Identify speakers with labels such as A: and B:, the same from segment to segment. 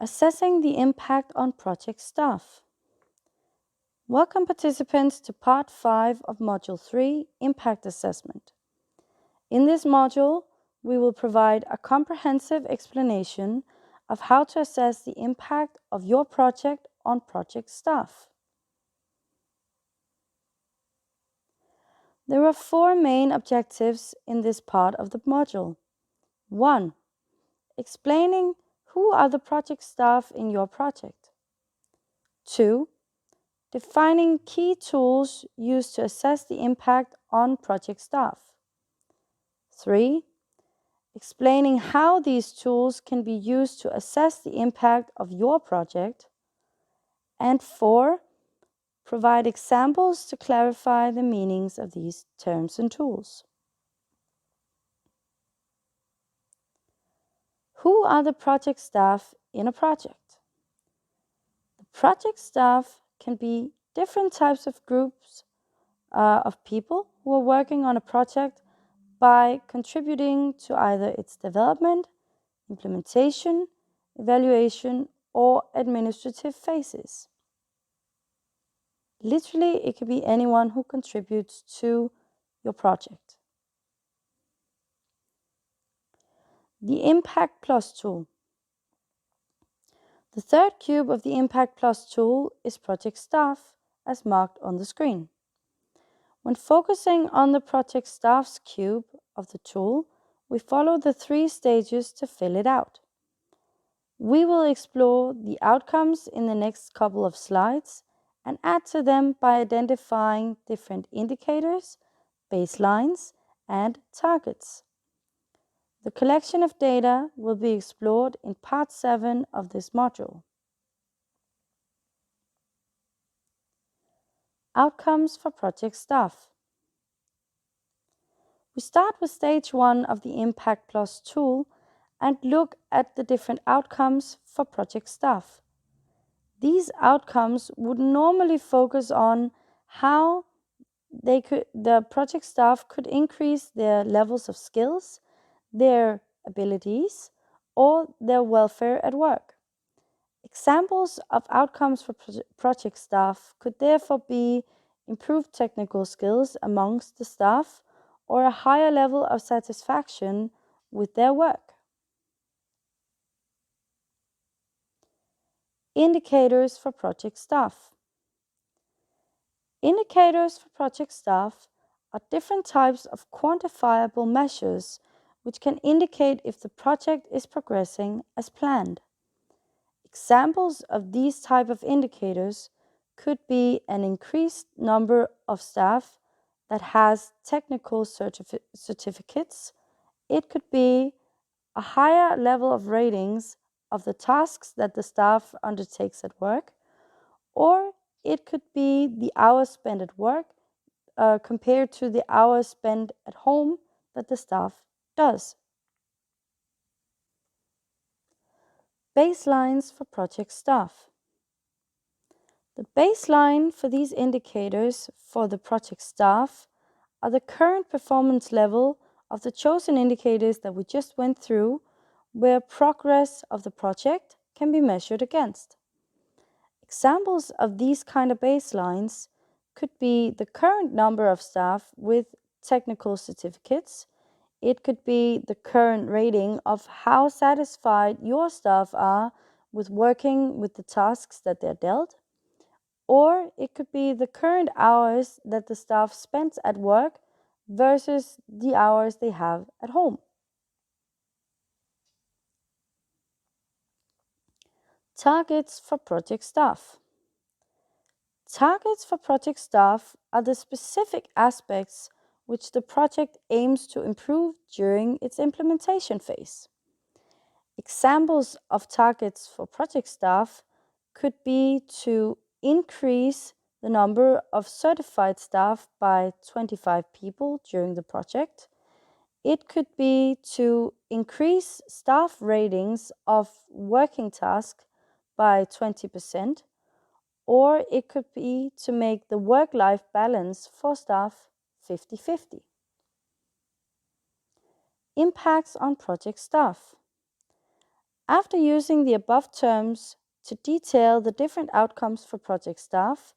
A: Assessing the impact on project staff. Welcome participants to Part 5 of Module 3, Impact Assessment. In this module, we will provide a comprehensive explanation of how to assess the impact of your project on project staff. There are 4 main objectives in this part of the module. 1. Explaining who are the project staff in your project. 2. Defining key tools used to assess the impact on project staff. 3. Explaining how these tools can be used to assess the impact of your project. And 4. Provide examples to clarify the meanings of these terms and tools. Who are the project staff in a project? The project staff can be different types of groups of people who are working on a project by contributing to either its development, implementation, evaluation, or administrative phases. Literally, it could be anyone who contributes to your project. The Impact Plus tool. The third cube of the Impact Plus tool is project staff, as marked on the screen. When focusing on the project staff's cube of the tool, we follow the 3 stages to fill it out. We will explore the outcomes in the next couple of slides and add to them by identifying different indicators, baselines, and targets. The collection of data will be explored in Part 7 of this module. Outcomes for project staff. We start with Stage 1 of the Impact Plus tool and look at the different outcomes for project staff. These outcomes would normally focus on how the project staff could increase their levels of skills, their abilities, or their welfare at work. Examples of outcomes for project staff could therefore be improved technical skills amongst the staff or a higher level of satisfaction with their work. Indicators for project staff. Indicators for project staff are different types of quantifiable measures which can indicate if the project is progressing as planned. Examples of these type of indicators could be an increased number of staff that has technical certificates. It could be a higher level of ratings of the tasks that the staff undertakes at work, or it could be the hours spent at work compared to the hours spent at home that the staff does. Baselines for project staff. The baseline for these indicators for the project staff are the current performance level of the chosen indicators that we just went through, where progress of the project can be measured against. Examples of these kind of baselines could be the current number of staff with technical certificates. It could be the current rating of how satisfied your staff are with working with the tasks that they're dealt. Or it could be the current hours that the staff spends at work versus the hours they have at home. Targets for project staff. Targets for project staff are the specific aspects which the project aims to improve during its implementation phase. Examples of targets for project staff could be to increase the number of certified staff by 25 people during the project. It could be to increase staff ratings of working tasks by 20%, or it could be to make the work-life balance for staff 50-50. Impacts on project staff. After using the above terms to detail the different outcomes for project staff,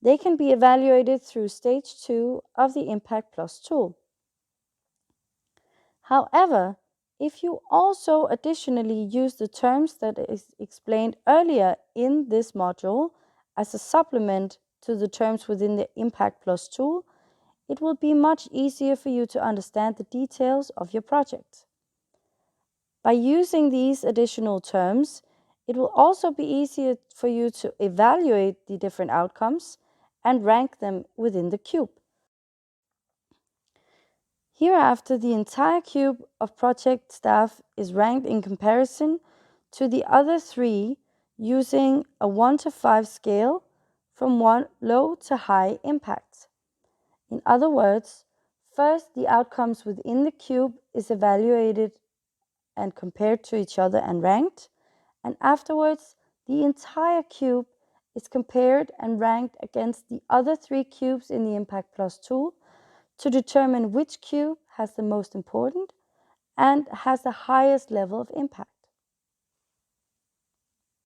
A: they can be evaluated through stage 2 of the Impact Plus tool. However, if you also additionally use the terms that is explained earlier in this module as a supplement to the terms within the Impact Plus tool, it will be much easier for you to understand the details of your project. By using these additional terms, it will also be easier for you to evaluate the different outcomes and rank them within the cube. Hereafter, the entire cube of project staff is ranked in comparison to the other three using a 1 to 5 scale from low to high impact. In other words, first the outcomes within the cube is evaluated and compared to each other and ranked, and afterwards the entire cube is compared and ranked against the other three cubes in the Impact Plus tool to determine which cube has the most important and has the highest level of impact.